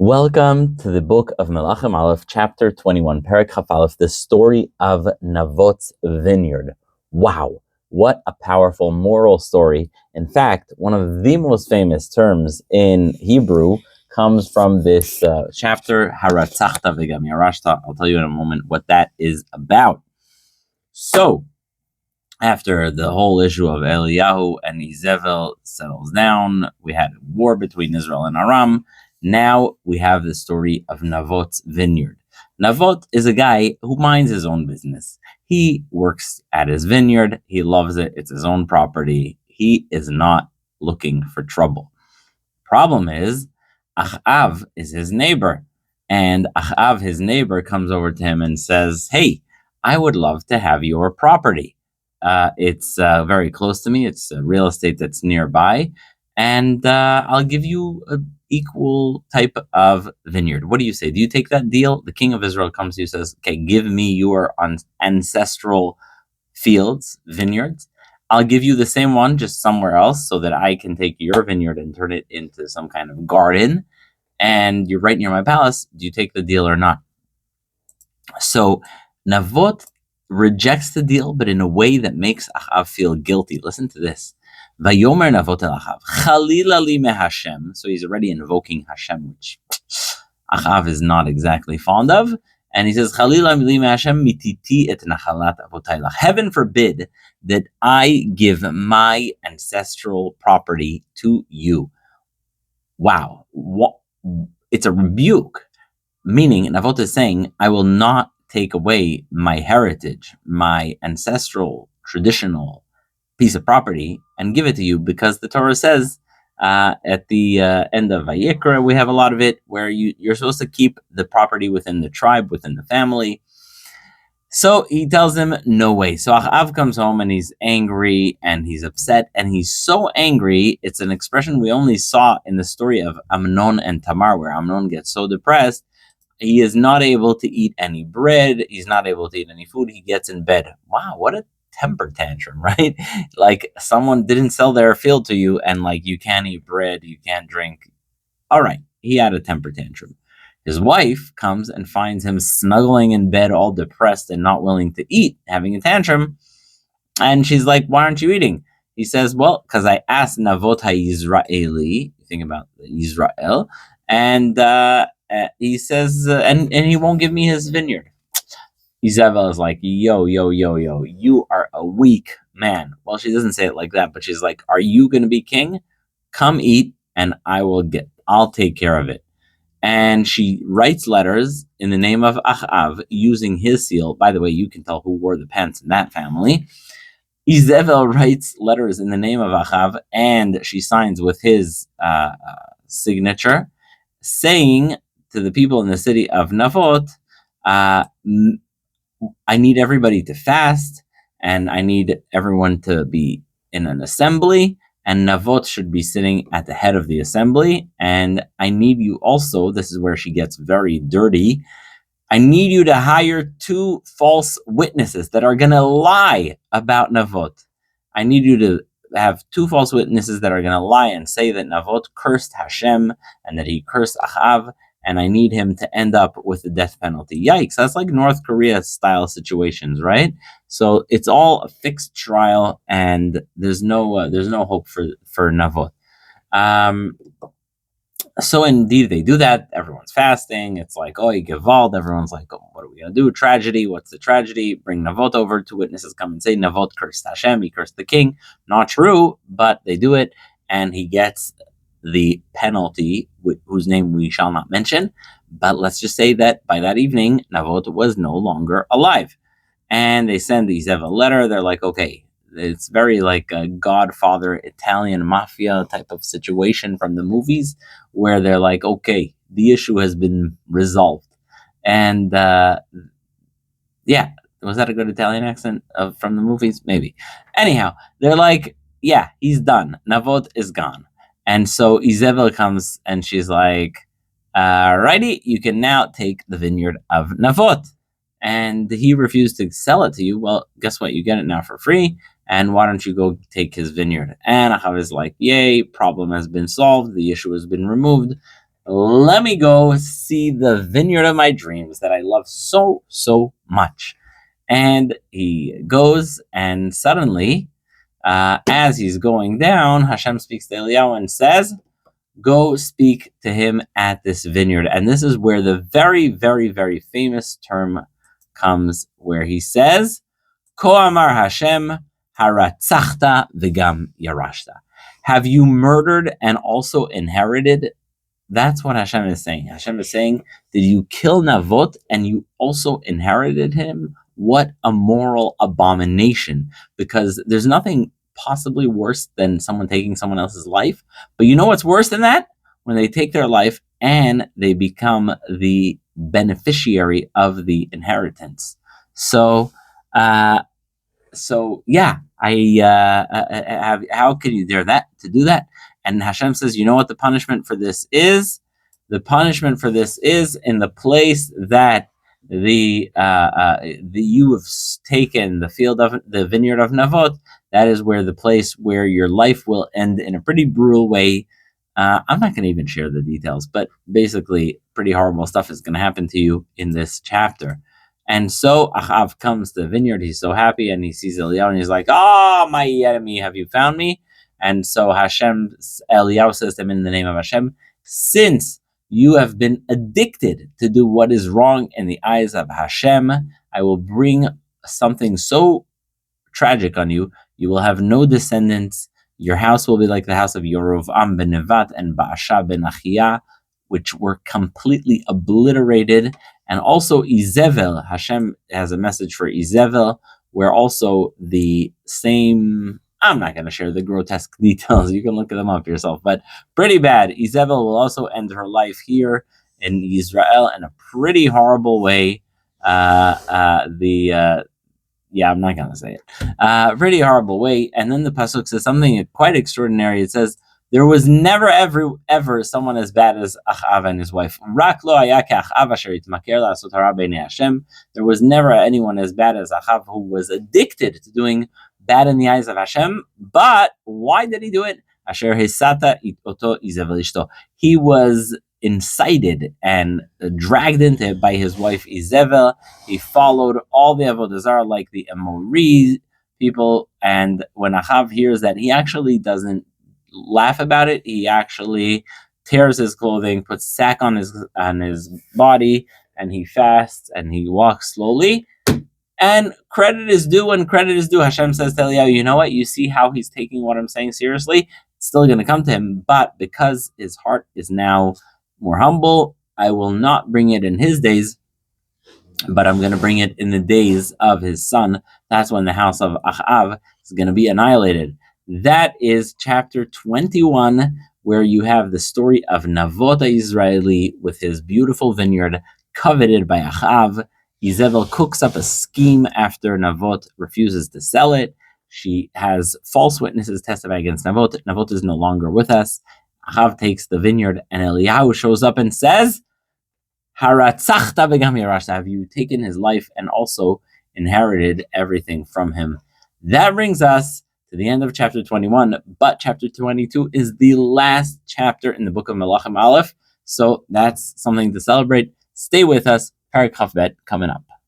Welcome to the book of Melachim Aleph, chapter 21, Perek Chaf Aleph, the story of Navot's Vineyard. Wow, what a powerful moral story. In fact, one of the most famous terms in Hebrew comes from this chapter, Haratzachta v'gam yarashta. I'll tell you in a moment what that is about. So, after the whole issue of Eliyahu and Izebel settles down, we had a war between Israel and Aram. Now we have the story of Navot's vineyard. Navot is a guy who minds his own business. He works at his vineyard. He loves it. It's his own property. He is not looking for trouble. Problem is, Achav is his neighbor. And Achav, his neighbor, comes over to him and says, "Hey, I would love to have your property. It's very close to me. It's real estate that's nearby. And I'll give you an equal type of vineyard. What do you say? Do you take that deal?" The king of Israel comes to you and says, "Okay, give me your ancestral fields, vineyards. I'll give you the same one, just somewhere else, so that I can take your vineyard and turn it into some kind of garden. And you're right near my palace. Do you take the deal or not?" So Navot rejects the deal, but in a way that makes Achav feel guilty. Listen to this. Vayomer Navot el Achav, Chalila li meHashem. So he's already invoking Hashem, which Achav is not exactly fond of. And he says, Chalila li meHashem mititi et nachalat avotai lach. Heaven forbid that I give my ancestral property to you. Wow. It's a rebuke. Meaning, Navot is saying, I will not take away my heritage, my ancestral, traditional piece of property, and give it to you, because the Torah says at the end of Vayikra, we have a lot of it, where you're supposed to keep the property within the tribe, within the family. So he tells him, no way. So Achav comes home and he's angry and he's upset, and he's so angry. It's an expression we only saw in the story of Amnon and Tamar, where Amnon gets so depressed, he is not able to eat any bread. He's not able to eat any food. He gets in bed. Wow, what a temper tantrum, right? Like someone didn't sell their field to you and like you can't eat bread, you can't drink. All right, he had a temper tantrum. His wife comes and finds him snuggling in bed, all depressed and not willing to eat, having a tantrum. And she's like, "Why aren't you eating?" He says, "Well, because I asked Navot HaYisraeli," think about Israel, and he says, and he won't give me his vineyard. Izebel is like, yo, you are a weak man. Well, she doesn't say it like that, but she's like, are you going to be king? Come eat, and I'll take care of it. And she writes letters in the name of Achav using his seal. By the way, you can tell who wore the pants in that family. Izebel writes letters in the name of Achav, and she signs with his signature, saying to the people in the city of Navot, I need everybody to fast, and I need everyone to be in an assembly, and Navot should be sitting at the head of the assembly, and I need you also, this is where she gets very dirty, I need you to hire 2 false witnesses that are going to lie about Navot. I need you to have 2 false witnesses that are going to lie and say that Navot cursed Hashem and that he cursed Achav, and I need him to end up with the death penalty. Yikes, that's like North Korea style situations, right? So it's all a fixed trial, and there's no hope for Navot. So indeed they do that. Everyone's fasting. It's like, oh, Gewalt. Everyone's like, oh, what are we going to do? Tragedy. What's the tragedy? Bring Navot over. 2 witnesses come and say Navot cursed Hashem. He cursed the king. Not true, but they do it. And he gets the penalty, whose name we shall not mention. But let's just say that by that evening, Navot was no longer alive. And they send Izebel a letter. They're like, okay, it's very like a Godfather Italian mafia type of situation from the movies, where they're like, okay, the issue has been resolved. And yeah, was that a good Italian accent from the movies? Maybe. Anyhow, they're like, yeah, he's done. Navot is gone. And so Izebel comes and she's like, righty, you can now take the vineyard of Navot. And he refused to sell it to you. Well, guess what? You get it now for free. And why don't you go take his vineyard? And Achav is like, yay, problem has been solved. The issue has been removed. let me go see the vineyard of my dreams that I love so, so much. And he goes, and suddenly, as he's going down, Hashem speaks to Eliyahu and says, go speak to him at this vineyard. And this is where the very, very, very famous term comes, where he says, Ko amar Hashem, haratzachta v'gam yarashta. Have you murdered and also inherited? That's what Hashem is saying. Hashem is saying, did you kill Navot and you also inherited him? What a moral abomination. Because there's nothing possibly worse than someone taking someone else's life. But you know what's worse than that? When they take their life and they become the beneficiary of the inheritance. So, yeah, how can you dare to do that? And Hashem says, you know what the punishment for this is? The punishment for this is in the place that you have taken the vineyard of Navot. That is where the place where your life will end in a pretty brutal way. I'm not going to even share the details, but basically, pretty horrible stuff is going to happen to you in this chapter. And so Achav comes to the vineyard. He's so happy, and he sees Eliyahu, and he's like, "Oh, my enemy, have you found me?" And so Eliyahu says to him in the name of Hashem, since you have been addicted to do what is wrong in the eyes of Hashem, I will bring something so tragic on you. You will have no descendants. Your house will be like the house of Yerovam ben Nevat and Baasha ben Achia, which were completely obliterated. And also Izebel, Hashem has a message for Izebel, where also the same, I'm not going to share the grotesque details. You can look them up yourself, but pretty bad. Izebel will also end her life here in Israel in a pretty horrible way. I'm not going to say it. Pretty horrible way. And then the pasuk says something quite extraordinary. It says, there was never, ever someone as bad as Achav and his wife. There was never anyone as bad as Achav who was addicted to doing bad in the eyes of Hashem. But why did he do it? He was incited and dragged into it by his wife Izebel. He followed all the Avodah Zarah like the Amori people. And when Achav hears that, he actually doesn't laugh about it. He actually tears his clothing, puts sack on his body, and he fasts and he walks slowly. And credit is due when credit is due. Hashem says to Eliyahu, you know what? You see how he's taking what I'm saying seriously? It's still going to come to him, but because his heart is now more humble, I will not bring it in his days, but I'm going to bring it in the days of his son. That's when the house of Achav is going to be annihilated. That is chapter 21, where you have the story of Navot Israeli with his beautiful vineyard coveted by Achav. Izebel cooks up a scheme after Navot refuses to sell it. She has false witnesses testify against Navot. Navot is no longer with us. Achav takes the vineyard, and Eliyahu shows up and says, Haratzachta v'gam yarashta. Have you taken his life and also inherited everything from him? That brings us to the end of chapter 21, but chapter 22 is the last chapter in the book of Melachim Aleph, so that's something to celebrate. Stay with us. Parak Chaf Bet coming up.